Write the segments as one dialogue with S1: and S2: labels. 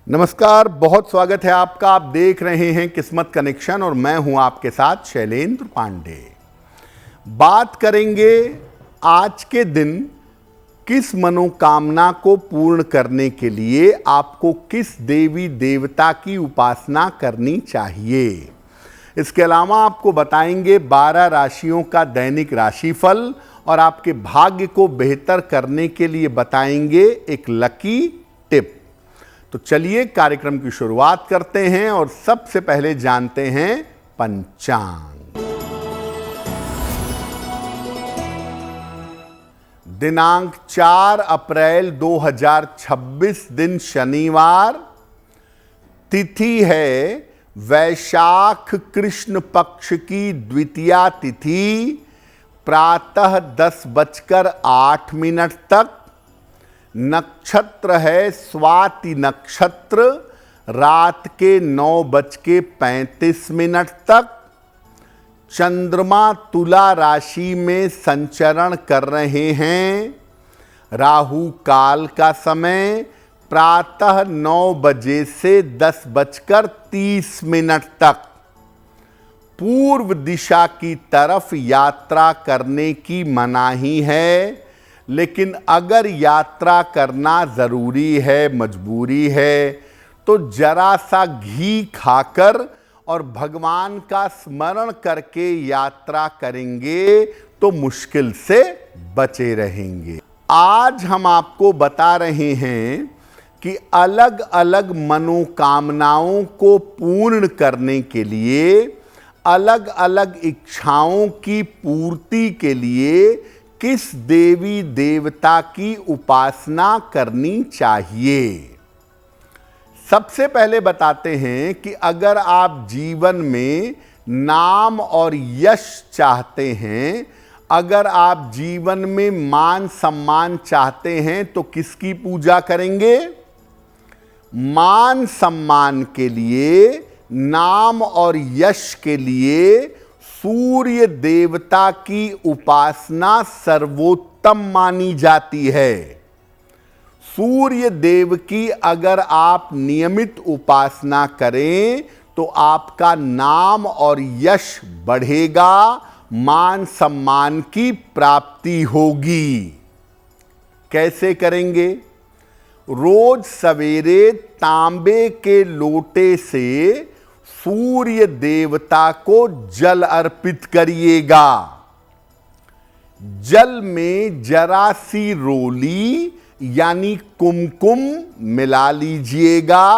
S1: नमस्कार, बहुत स्वागत है आपका। आप देख रहे हैं किस्मत कनेक्शन और मैं हूं आपके साथ शैलेंद्र पांडे। बात करेंगे आज के दिन किस मनोकामना को पूर्ण करने के लिए आपको किस देवी देवता की उपासना करनी चाहिए। इसके अलावा आपको बताएंगे 12 राशियों का दैनिक राशिफल और आपके भाग्य को बेहतर करने के लिए बताएंगे एक लकी टिप। तो चलिए कार्यक्रम की शुरुआत करते हैं और सबसे पहले जानते हैं पंचांग। दिनांक 4 अप्रैल 2026 दिन शनिवार, तिथि है वैशाख कृष्ण पक्ष की द्वितीया तिथि, प्रातः 10:08 तक। नक्षत्र है स्वाति नक्षत्र, रात के 9:35 तक। चंद्रमा तुला राशि में संचरण कर रहे हैं। राहु काल का समय प्रातः 9 बजे से 10:30 तक। पूर्व दिशा की तरफ यात्रा करने की मनाही है, लेकिन अगर यात्रा करना ज़रूरी है, मजबूरी है, तो जरा सा घी खाकर और भगवान का स्मरण करके यात्रा करेंगे तो मुश्किल से बचे रहेंगे। आज हम आपको बता रहे हैं कि अलग अलग मनोकामनाओं को पूर्ण करने के लिए, अलग अलग इच्छाओं की पूर्ति के लिए किस देवी देवता की उपासना करनी चाहिए। सबसे पहले बताते हैं कि अगर आप जीवन में नाम और यश चाहते हैं, अगर आप जीवन में मान सम्मान चाहते हैं तो किसकी पूजा करेंगे? मान सम्मान के लिए, नाम और यश के लिए सूर्य देवता की उपासना सर्वोत्तम मानी जाती है। सूर्य देव की अगर आप नियमित उपासना करें तो आपका नाम और यश बढ़ेगा, मान सम्मान की प्राप्ति होगी। कैसे करेंगे? रोज सवेरे तांबे के लोटे से सूर्य देवता को जल अर्पित करिएगा। जल में जरा सी रोली यानी कुमकुम मिला लीजिएगा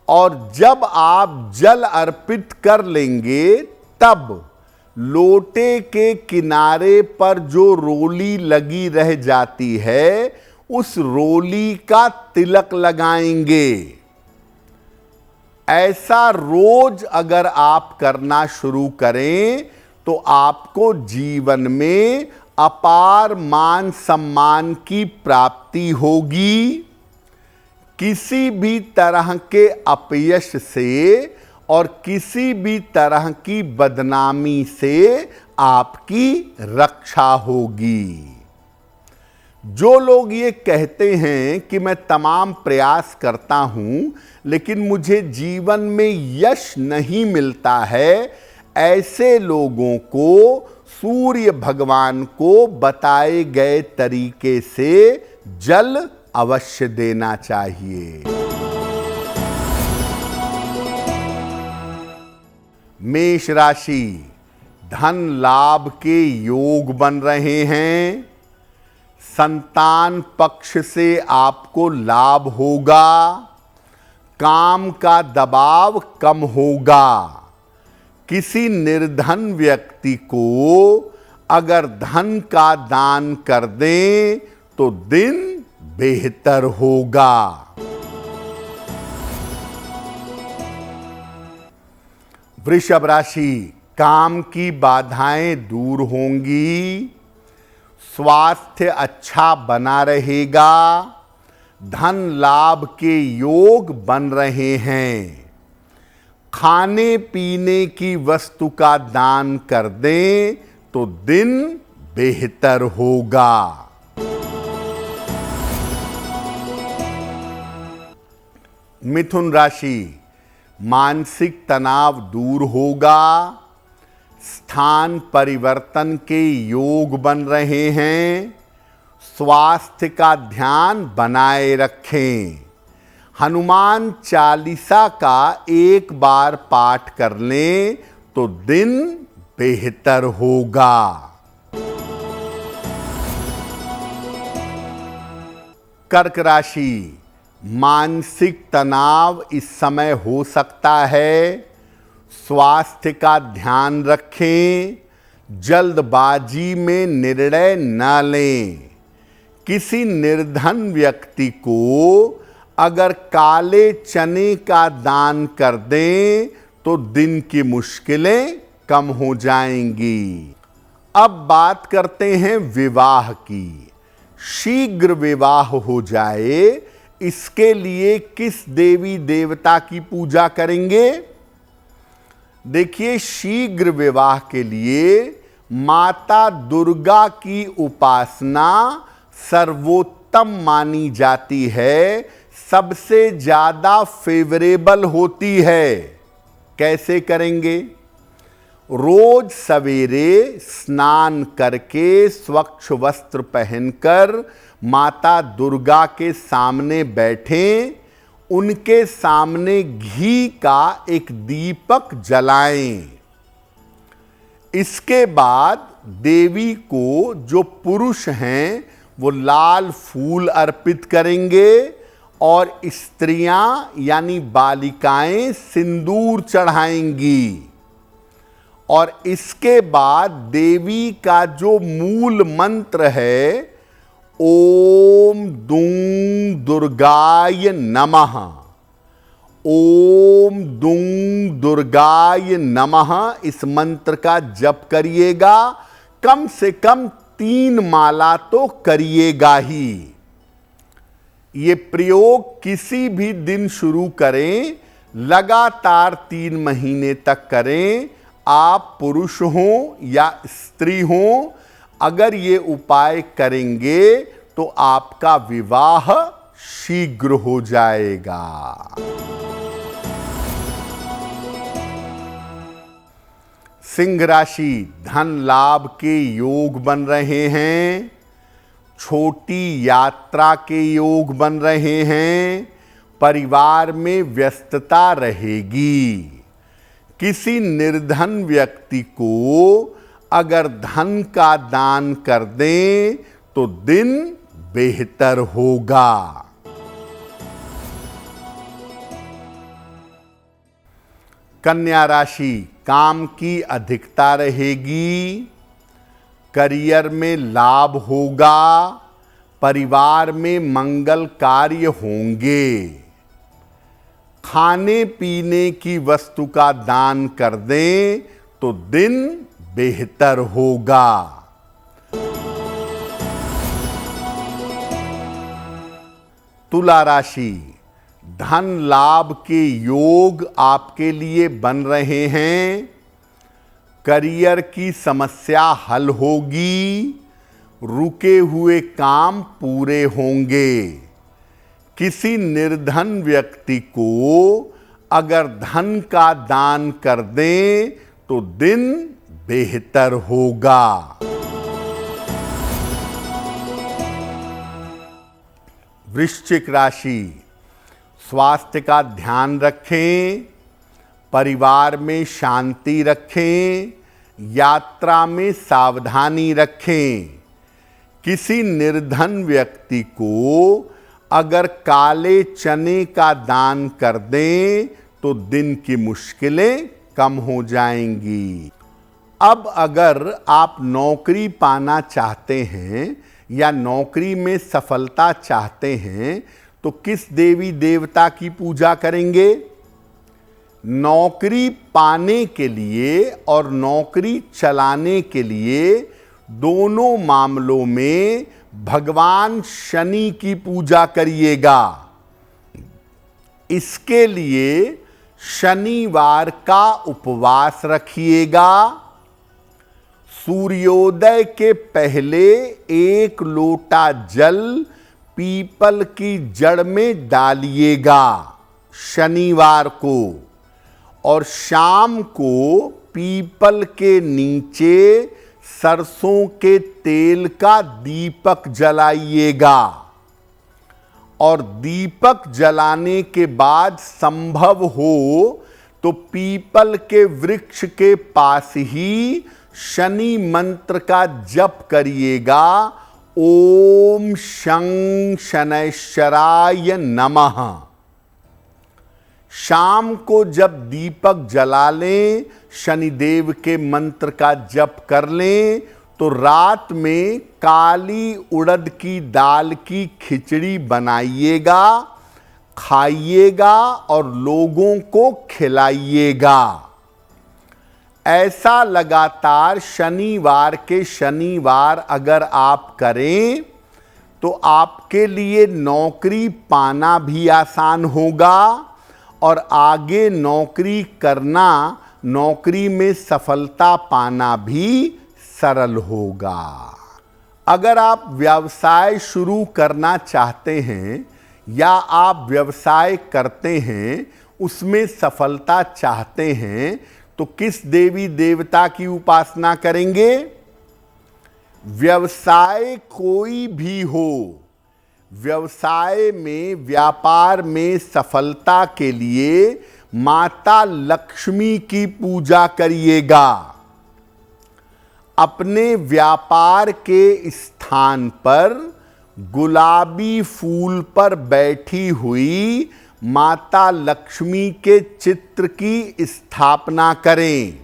S1: और जब आप जल अर्पित कर लेंगे तब लोटे के किनारे पर जो रोली लगी रह जाती है, उस रोली का तिलक लगाएंगे। ऐसा रोज अगर आप करना शुरू करें तो आपको जीवन में अपार मान सम्मान की प्राप्ति होगी। किसी भी तरह के अपयश से और किसी भी तरह की बदनामी से आपकी रक्षा होगी। जो लोग ये कहते हैं कि मैं तमाम प्रयास करता हूं लेकिन मुझे जीवन में यश नहीं मिलता है, ऐसे लोगों को सूर्य भगवान को बताए गए तरीके से जल अवश्य देना चाहिए। मेष राशि, धन लाभ के योग बन रहे हैं। संतान पक्ष से आपको लाभ होगा। काम का दबाव कम होगा। किसी निर्धन व्यक्ति को अगर धन का दान कर दें तो दिन बेहतर होगा। वृषभ राशि, काम की बाधाएं दूर होंगी। स्वास्थ्य अच्छा बना रहेगा। धन लाभ के योग बन रहे हैं। खाने पीने की वस्तु का दान कर दें तो दिन बेहतर होगा। मिथुन राशि, मानसिक तनाव दूर होगा, स्थान परिवर्तन के योग बन रहे हैं, स्वास्थ्य का ध्यान बनाए रखें। हनुमान चालीसा का एक बार पाठ कर लें तो दिन बेहतर होगा। कर्क राशि, मानसिक तनाव इस समय हो सकता है, स्वास्थ्य का ध्यान रखें, जल्दबाजी में निर्णय न लें। किसी निर्धन व्यक्ति को अगर काले चने का दान कर दें तो दिन की मुश्किलें कम हो जाएंगी। अब बात करते हैं विवाह की। शीघ्र विवाह हो जाए, इसके लिए किस देवी देवता की पूजा करेंगे? देखिए, शीघ्र विवाह के लिए माता दुर्गा की उपासना सर्वोत्तम मानी जाती है, सबसे ज्यादा फेवरेबल होती है। कैसे करेंगे? रोज सवेरे स्नान करके स्वच्छ वस्त्र पहनकर माता दुर्गा के सामने बैठें, उनके सामने घी का एक दीपक जलाएं। इसके बाद देवी को, जो पुरुष हैं, वो लाल फूल अर्पित करेंगे और स्त्रियां यानी बालिकाएं सिंदूर चढ़ाएंगी। और इसके बाद देवी का जो मूल मंत्र है, ओम दुं दुर्गाय नमः, ओम दुं दुर्गाय नमः, इस मंत्र का जप करिएगा। कम से कम 3 माला तो करिएगा ही। ये प्रयोग किसी भी दिन शुरू करें, लगातार 3 महीने तक करें। आप पुरुष हों या स्त्री हों, अगर ये उपाय करेंगे तो आपका विवाह शीघ्र हो जाएगा। सिंह राशि, धन लाभ के योग बन रहे हैं, छोटी यात्रा के योग बन रहे हैं, परिवार में व्यस्तता रहेगी। किसी निर्धन व्यक्ति को अगर धन का दान कर दें तो दिन बेहतर होगा। कन्या राशि, काम की अधिकता रहेगी, करियर में लाभ होगा, परिवार में मंगल कार्य होंगे। खाने पीने की वस्तु का दान कर दें तो दिन बेहतर होगा। तुला राशि, धन लाभ के योग आपके लिए बन रहे हैं, करियर की समस्या हल होगी, रुके हुए काम पूरे होंगे। किसी निर्धन व्यक्ति को अगर धन का दान कर दें तो दिन बेहतर होगा। वृश्चिक राशि, स्वास्थ्य का ध्यान रखें, परिवार में शांति रखें, यात्रा में सावधानी रखें। किसी निर्धन व्यक्ति को अगर काले चने का दान कर दें तो दिन की मुश्किलें कम हो जाएंगी। अब अगर आप नौकरी पाना चाहते हैं या नौकरी में सफलता चाहते हैं तो किस देवी देवता की पूजा करेंगे? नौकरी पाने के लिए और नौकरी चलाने के लिए दोनों मामलों में भगवान शनि की पूजा करिएगा। इसके लिए शनिवार का उपवास रखिएगा। सूर्योदय के पहले 1 लोटा जल पीपल की जड़ में डालिएगा। शनिवार को, और शाम को पीपल के नीचे सरसों के तेल का दीपक जलाइएगा। और दीपक जलाने के बाद संभव हो तो पीपल के वृक्ष के पास ही शनि मंत्र का जप करिएगा, ओम शं शनैश्चराय नमः। शाम को जब दीपक जला लें, शनिदेव के मंत्र का जप कर लें, तो रात में काली उड़द की दाल की खिचड़ी बनाइएगा, खाइएगा और लोगों को खिलाइएगा। ऐसा लगातार शनिवार के शनिवार अगर आप करें तो आपके लिए नौकरी पाना भी आसान होगा और आगे नौकरी करना, नौकरी में सफलता पाना भी सरल होगा। अगर आप व्यवसाय शुरू करना चाहते हैं या आप व्यवसाय करते हैं, उसमें सफलता चाहते हैं, तो किस देवी देवता की उपासना करेंगे? व्यवसाय कोई भी हो, व्यवसाय में, व्यापार में सफलता के लिए माता लक्ष्मी की पूजा करिएगा। अपने व्यापार के स्थान पर गुलाबी फूल पर बैठी हुई माता लक्ष्मी के चित्र की स्थापना करें।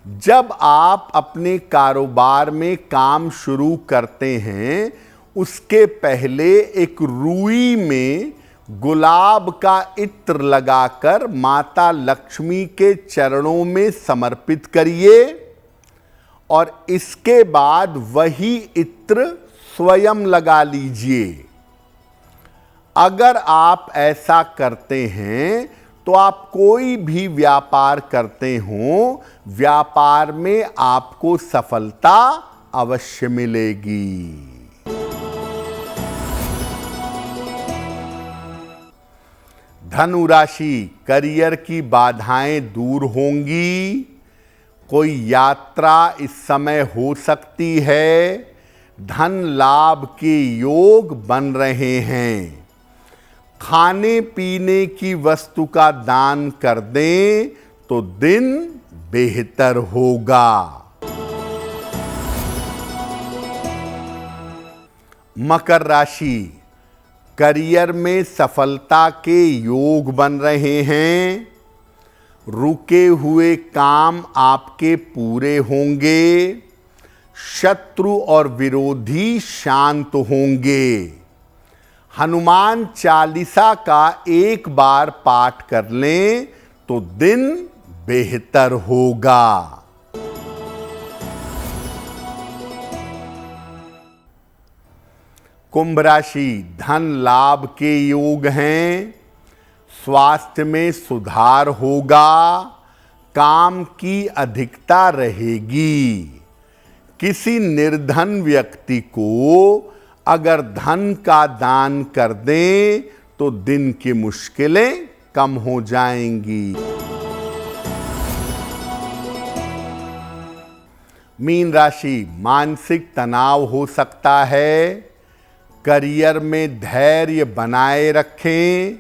S1: जब आप अपने कारोबार में काम शुरू करते हैं, उसके पहले एक रुई में गुलाब का इत्र लगाकर माता लक्ष्मी के चरणों में समर्पित करिए और इसके बाद वही इत्र स्वयं लगा लीजिए। अगर आप ऐसा करते हैं तो आप कोई भी व्यापार करते हो, व्यापार में आपको सफलता अवश्य मिलेगी। धनु राशि, करियर की बाधाएं दूर होंगी। कोई यात्रा इस समय हो सकती है। धन लाभ के योग बन रहे हैं। खाने पीने की वस्तु का दान कर दें तो दिन बेहतर होगा। मकर राशि, करियर में सफलता के योग बन रहे हैं। रुके हुए काम आपके पूरे होंगे। शत्रु और विरोधी शांत होंगे। हनुमान चालीसा का एक बार पाठ कर लें तो दिन बेहतर होगा। कुंभ राशि, धन लाभ के योग हैं। स्वास्थ्य में सुधार होगा। काम की अधिकता रहेगी। किसी निर्धन व्यक्ति को अगर धन का दान कर दें तो दिन की मुश्किलें कम हो जाएंगी। मीन राशि, मानसिक तनाव हो सकता है। करियर में धैर्य बनाए रखें।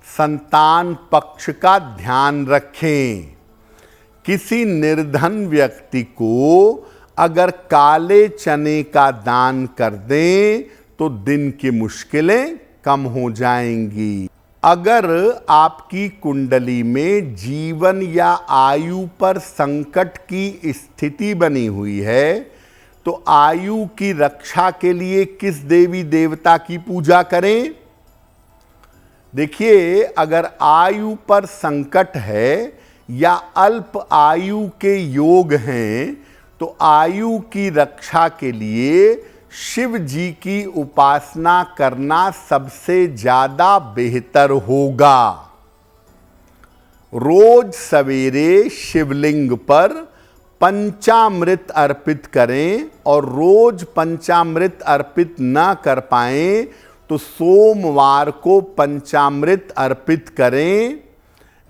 S1: संतान पक्ष का ध्यान रखें। किसी निर्धन व्यक्ति को अगर काले चने का दान कर दें तो दिन की मुश्किलें कम हो जाएंगी। अगर आपकी कुंडली में जीवन या आयु पर संकट की स्थिति बनी हुई है तो आयु की रक्षा के लिए किस देवी देवता की पूजा करें? देखिए, अगर आयु पर संकट है या अल्प आयु के योग हैं तो आयु की रक्षा के लिए शिव जी की उपासना करना सबसे ज्यादा बेहतर होगा। रोज सवेरे शिवलिंग पर पंचामृत अर्पित करें और रोज पंचामृत अर्पित ना कर पाएं तो सोमवार को पंचामृत अर्पित करें।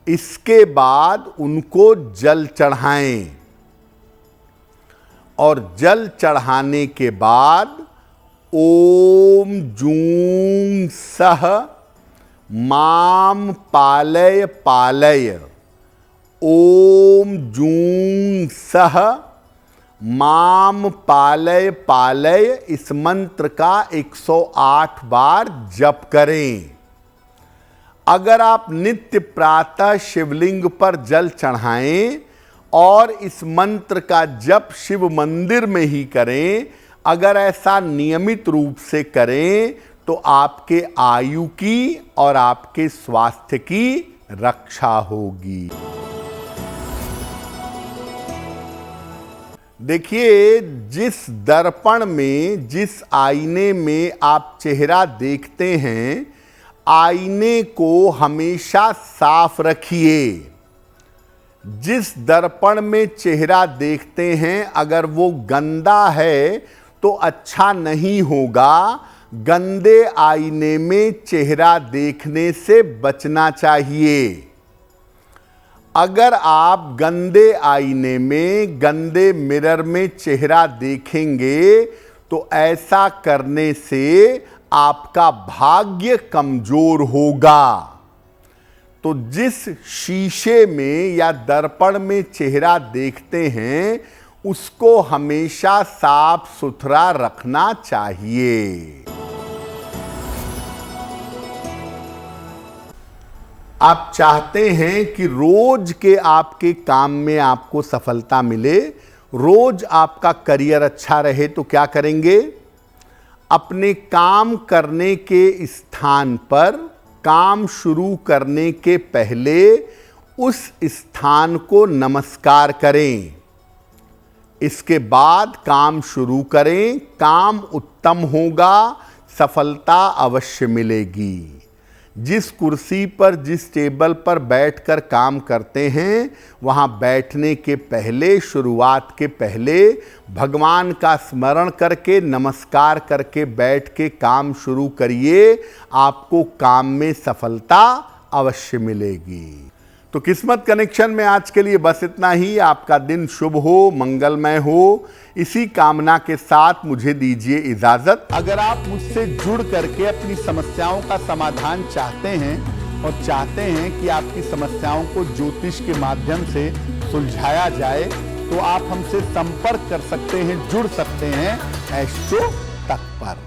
S1: इसके बाद उनको जल चढ़ाएं और जल चढ़ाने के बाद ओम जूं सह माम पालय पालय, ओम जूं सह माम पालय पालय, इस मंत्र का 108 बार जप करें। अगर आप नित्य प्रातः शिवलिंग पर जल चढ़ाएं और इस मंत्र का जप शिव मंदिर में ही करें, अगर ऐसा नियमित रूप से करें तो आपके आयु की और आपके स्वास्थ्य की रक्षा होगी। देखिए, जिस दर्पण में, जिस आईने में आप चेहरा देखते हैं, आईने को हमेशा साफ रखिए। जिस दर्पण में चेहरा देखते हैं, अगर वो गंदा है तो अच्छा नहीं होगा। गंदे आईने में चेहरा देखने से बचना चाहिए। अगर आप गंदे आईने में, गंदे मिरर में चेहरा देखेंगे तो ऐसा करने से आपका भाग्य कमजोर होगा। तो जिस शीशे में या दर्पण में चेहरा देखते हैं, उसको हमेशा साफ सुथरा रखना चाहिए। आप चाहते हैं कि रोज के आपके काम में आपको सफलता मिले, रोज आपका करियर अच्छा रहे, तो क्या करेंगे? अपने काम करने के स्थान पर काम शुरू करने के पहले उस स्थान को नमस्कार करें। इसके बाद काम शुरू करें। काम उत्तम होगा, सफलता अवश्य मिलेगी। जिस कुर्सी पर, जिस टेबल पर बैठकर काम करते हैं, वहां बैठने के पहले, शुरुआत के पहले भगवान का स्मरण करके, नमस्कार करके बैठ के काम शुरू करिए। आपको काम में सफलता अवश्य मिलेगी। तो किस्मत कनेक्शन में आज के लिए बस इतना ही। आपका दिन शुभ हो, मंगलमय हो, इसी कामना के साथ मुझे दीजिए इजाजत। अगर आप मुझसे जुड़ करके अपनी समस्याओं का समाधान चाहते हैं और चाहते हैं कि आपकी समस्याओं को ज्योतिष के माध्यम से सुलझाया जाए, तो आप हमसे संपर्क कर सकते हैं, जुड़ सकते हैं एस्ट्रो तक पर।